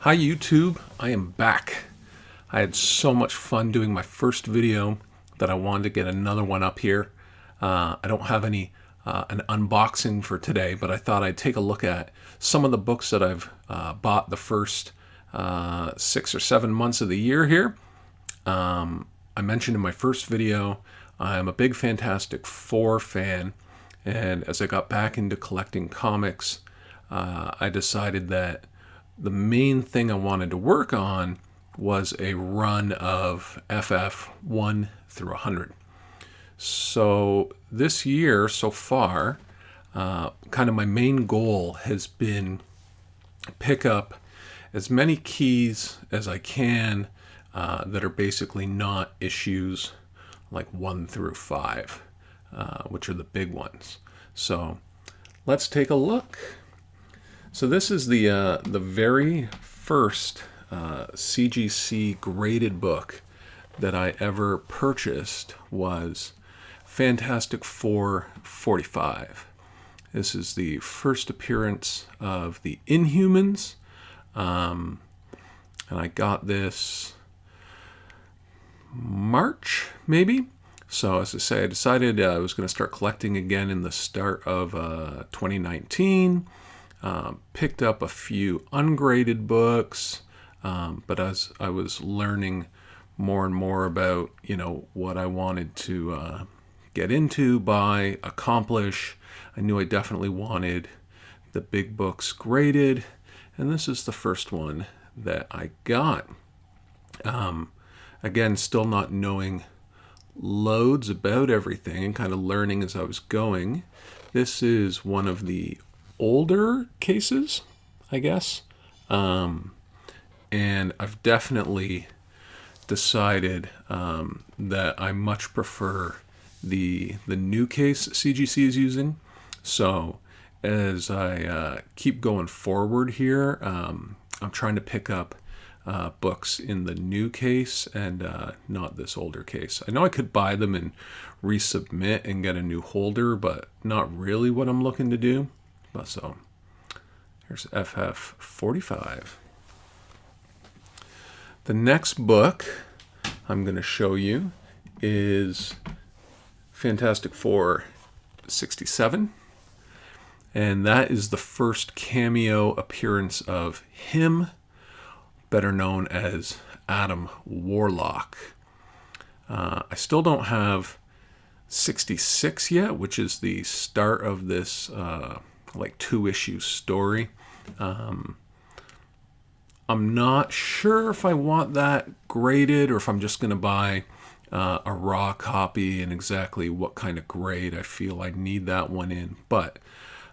Hi YouTube, I am back. I had so much fun doing my first video that I wanted to get another one up here. I don't have an unboxing for today, but I thought I'd take a look at some of the books that I've bought the first 6 or 7 months of the year here. I mentioned in my first video, I'm a big Fantastic Four fan, and as I got back into collecting comics, I decided that the main thing I wanted to work on was a run of FF 1 through 100. So this year so far, kind of my main goal has been pick up as many keys as I can that are basically not issues like 1 through 5, which are the big ones. So let's take a look. So this is the very first CGC graded book that I ever purchased was Fantastic Four 45. This is the first appearance of the Inhumans, and I got this March, maybe? So as I say, I decided I was going to start collecting again in the start of 2019. Picked up a few ungraded books, but as I was learning more and more about, what I wanted to get into, buy, accomplish, I knew I definitely wanted the big books graded, and this is the first one that I got. Again, still not knowing loads about everything and kind of learning as I was going. This is one of the older cases, I guess. And I've definitely decided that I much prefer the new case CGC is using. So as I keep going forward here, I'm trying to pick up books in the new case and not this older case. I know I could buy them and resubmit and get a new holder, but not really what I'm looking to do. So here's FF 45. The next book I'm going to show you is Fantastic Four 67. And that is the first cameo appearance of him, better known as Adam Warlock. I still don't have 66 yet, which is the start of this like 2-issue story. I'm not sure if I want that graded or if I'm just going to buy a raw copy and exactly what kind of grade I feel I need that one in. But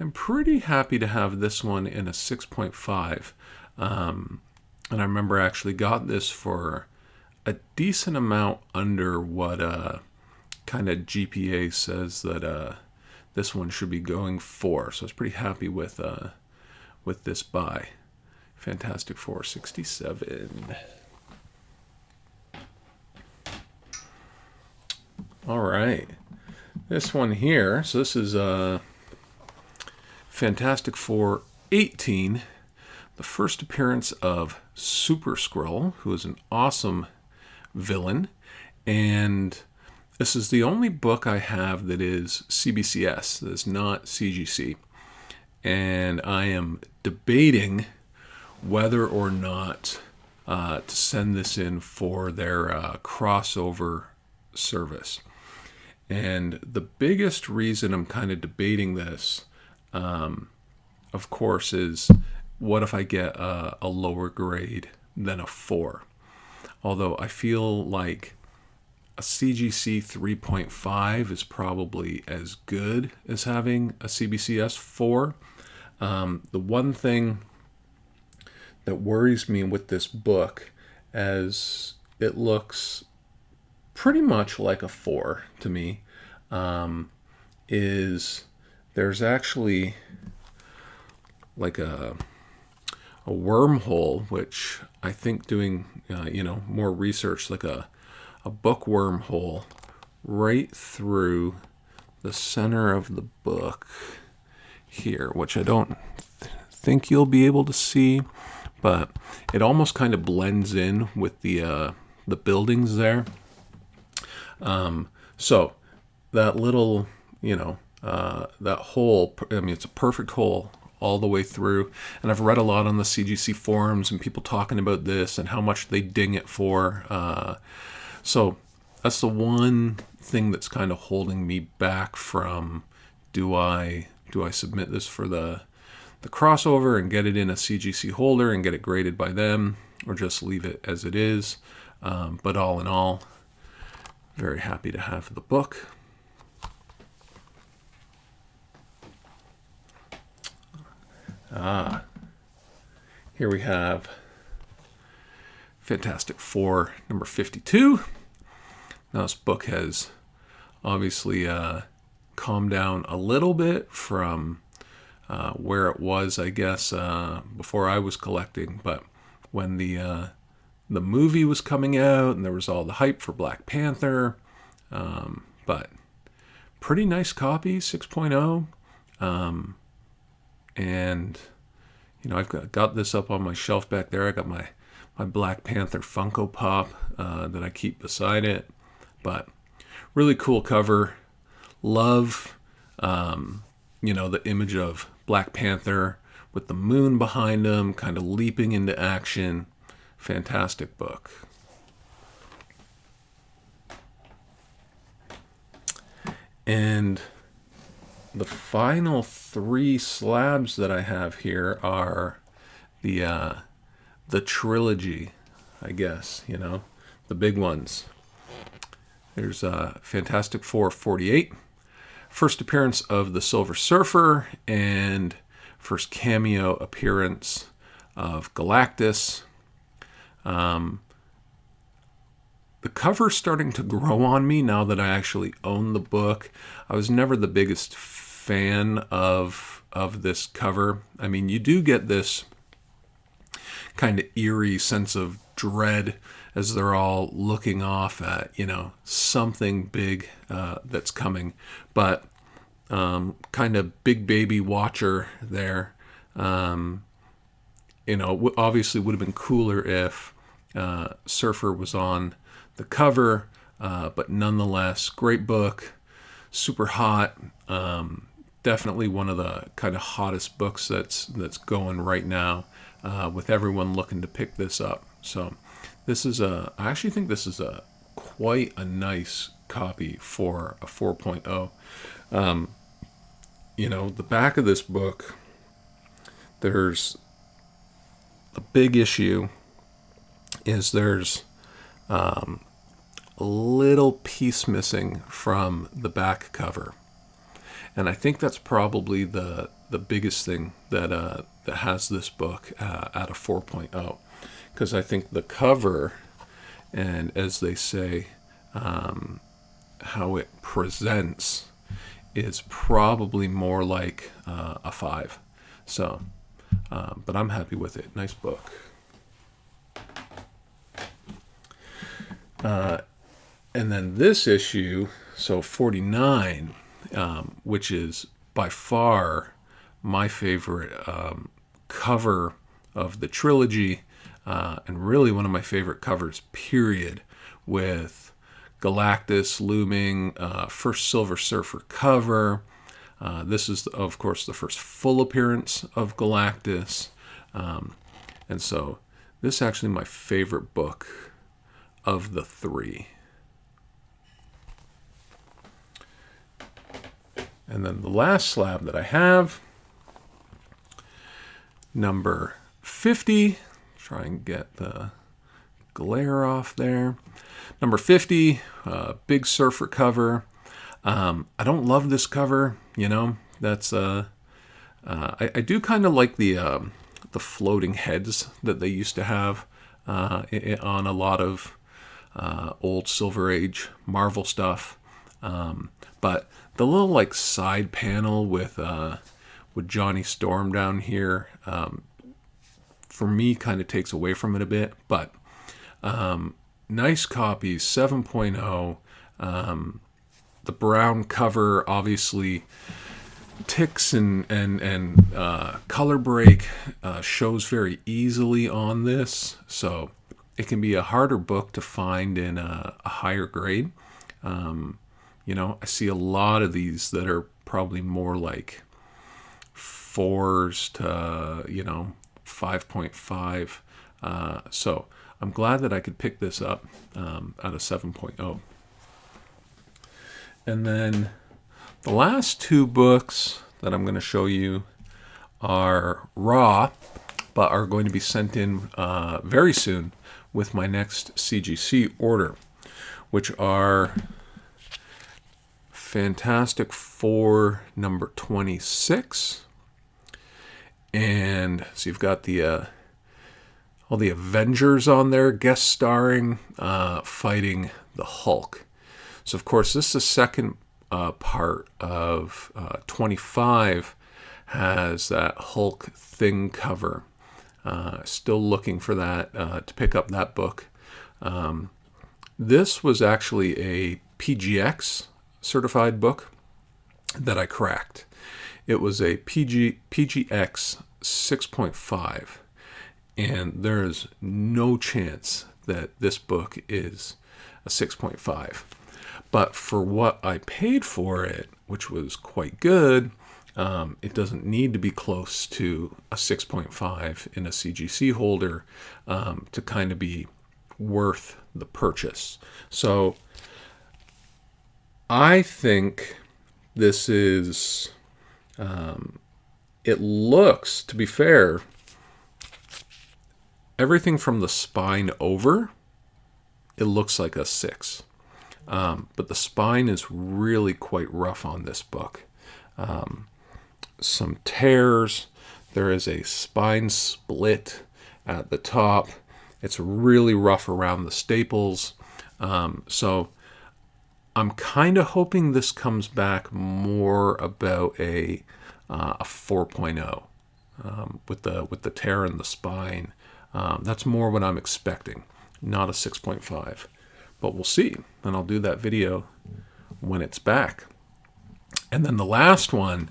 I'm pretty happy to have this one in a 6.5. And I remember I actually got this for a decent amount under what kind of GPA says that this one should be going for. So I was pretty happy with this buy. Fantastic Four 67. All right. This one here, so this is Fantastic Four 18, the first appearance of Super Skrull, who is an awesome villain. And this is the only book I have that is CBCS, that is not CGC. And I am debating whether or not to send this in for their crossover service. And the biggest reason I'm kind of debating this, of course, is what if I get a lower grade than a 4? Although I feel like a CGC 3.5 is probably as good as having a CBCS 4. The one thing that worries me with this book, as it looks pretty much like a 4 to me, is there's actually like a wormhole, which I think doing more research, like a book wormhole right through the center of the book here, which I don't think you'll be able to see, but it almost kind of blends in with the buildings there. So that little, that hole, I mean, it's a perfect hole all the way through. And I've read a lot on the CGC forums and people talking about this and how much they ding it for. So that's the one thing that's kind of holding me back from, do I submit this for the crossover and get it in a CGC holder and get it graded by them, or just leave it as it is. But all in all, very happy to have the book. Here we have Fantastic Four number 52. Now this book has obviously calmed down a little bit from where it was, I guess, before I was collecting. But when the movie was coming out and there was all the hype for Black Panther, but pretty nice copy, 6.0. And I've got this up on my shelf back there. I got my Black Panther Funko Pop that I keep beside it. But really cool cover. Love, the image of Black Panther with the moon behind him, kind of leaping into action. Fantastic book. And the final 3 slabs that I have here are the trilogy, I guess, the big ones. There's Fantastic Four 48, first appearance of the Silver Surfer, and first cameo appearance of Galactus. The cover's starting to grow on me now that I actually own the book. I was never the biggest fan of this cover. I mean, you do get this kind of eerie sense of dread as they're all looking off at, something big that's coming. But kind of big baby Watcher there. Obviously would have been cooler if Surfer was on the cover, but nonetheless, great book, super hot. Definitely one of the kind of hottest books that's going right now, with everyone looking to pick this up. So I actually think this is quite a nice copy for a 4.0. The back of this book, there's a big issue is there's a little piece missing from the back cover. And I think that's probably the biggest thing that has this book at a 4.0. Because I think the cover, and as they say, how it presents is probably more like a 5. So, but I'm happy with it. Nice book. And then this issue, so 49, which is by far my favorite cover of the trilogy, and really one of my favorite covers, period, with Galactus looming, first Silver Surfer cover. This is, of course, the first full appearance of Galactus. And so this is actually my favorite book of the 3. And then the last slab that I have, number 50. Try and get the glare off there. Number 50, big Surfer cover. I don't love this cover, That's I do kind of like the floating heads that they used to have on a lot of old Silver Age Marvel stuff. But the little side panel with Johnny Storm down here, for me, kind of takes away from it a bit. But nice copies, 7.0. The brown cover, obviously, ticks and color break shows very easily on this, so it can be a harder book to find in a higher grade. I see a lot of these that are probably more like 4s to 5.5. So I'm glad that I could pick this up out of 7.0. And then the last two books that I'm going to show you are raw, but are going to be sent in very soon with my next CGC order, which are Fantastic Four number 26. And so you've got the all the Avengers on there guest starring, fighting the Hulk. So of course this is the second part of 25, has that Hulk Thing cover. Still looking for that to pick up that book. This was actually a PGX certified book that I cracked. It was a PGX 6.5, and there is no chance that this book is a 6.5. But for what I paid for it, which was quite good, it doesn't need to be close to a 6.5 in a CGC holder to kind of be worth the purchase. So I think this is, it looks, to be fair, everything from the spine over, it looks like a 6. But the spine is really quite rough on this book. Some tears. There is a spine split at the top. It's really rough around the staples. So I'm kind of hoping this comes back more about a 4.0 with the tear in the spine. That's more what I'm expecting, not a 6.5. But we'll see, and I'll do that video when it's back. And then the last one,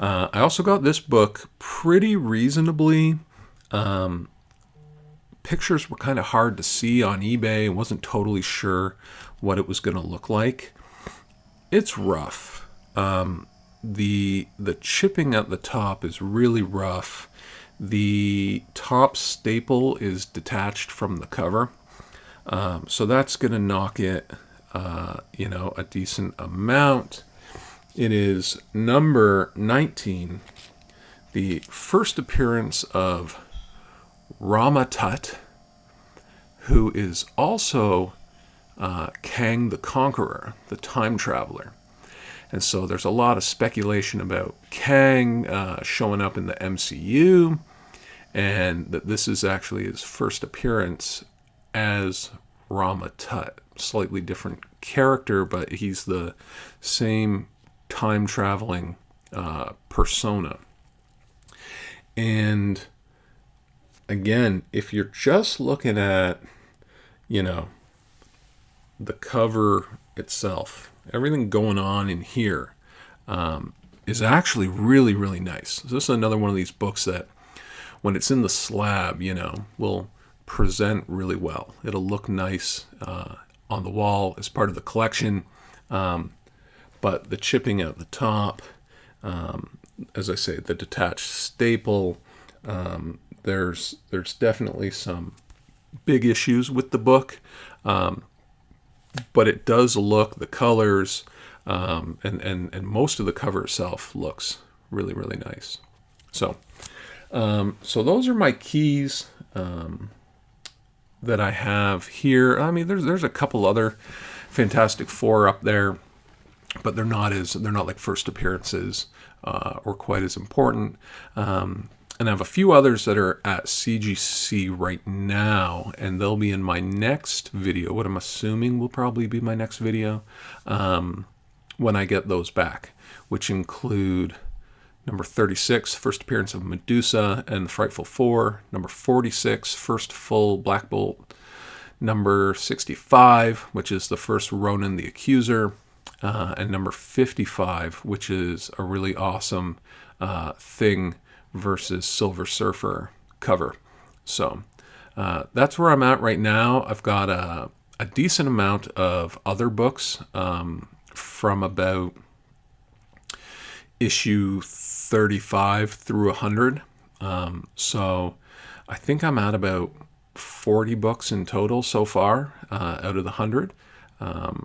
I also got this book pretty reasonably. Pictures were kind of hard to see on eBay. I wasn't totally sure what it was going to look like. It's rough. The chipping at the top is really rough. The top staple is detached from the cover. So that's going to knock it, a decent amount. It is number 19, the first appearance of Rama Tut, who is also Kang the Conqueror, the time traveler. And so there's a lot of speculation about Kang showing up in the MCU, and that this is actually his first appearance as Rama Tut. Slightly different character, but he's the same time-traveling persona. And again, if you're just looking at, the cover itself, everything going on in here is actually really, really nice. So this is another one of these books that, when it's in the slab, will present really well. It'll look nice on the wall as part of the collection. But the chipping at the top, as I say, the detached staple, there's definitely some big issues with the book. But it does look, the colors, and most of the cover itself looks really, really nice. So those are my keys that I have here. I mean, there's a couple other Fantastic Four up there, but they're not like first appearances or quite as important. And I have a few others that are at CGC right now, and they'll be in my next video, what I'm assuming will probably be my next video, when I get those back, which include number 36, first appearance of Medusa and the Frightful Four, number 46, first full Black Bolt, number 65, which is the first Ronan the Accuser, and number 55, which is a really awesome Thing versus Silver Surfer cover. So that's where I'm at right now. I've got a decent amount of other books from about issue 35 through 100. So I think I'm at about 40 books in total so far out of the 100.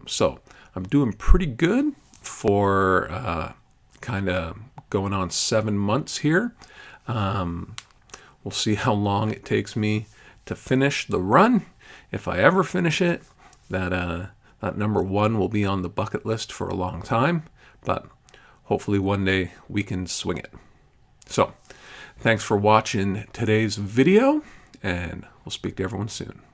So I'm doing pretty good for kind of going on 7 months here. We'll see how long it takes me to finish the run. If I ever finish it, that number 1 will be on the bucket list for a long time, but hopefully one day we can swing it. So thanks for watching today's video, and we'll speak to everyone soon.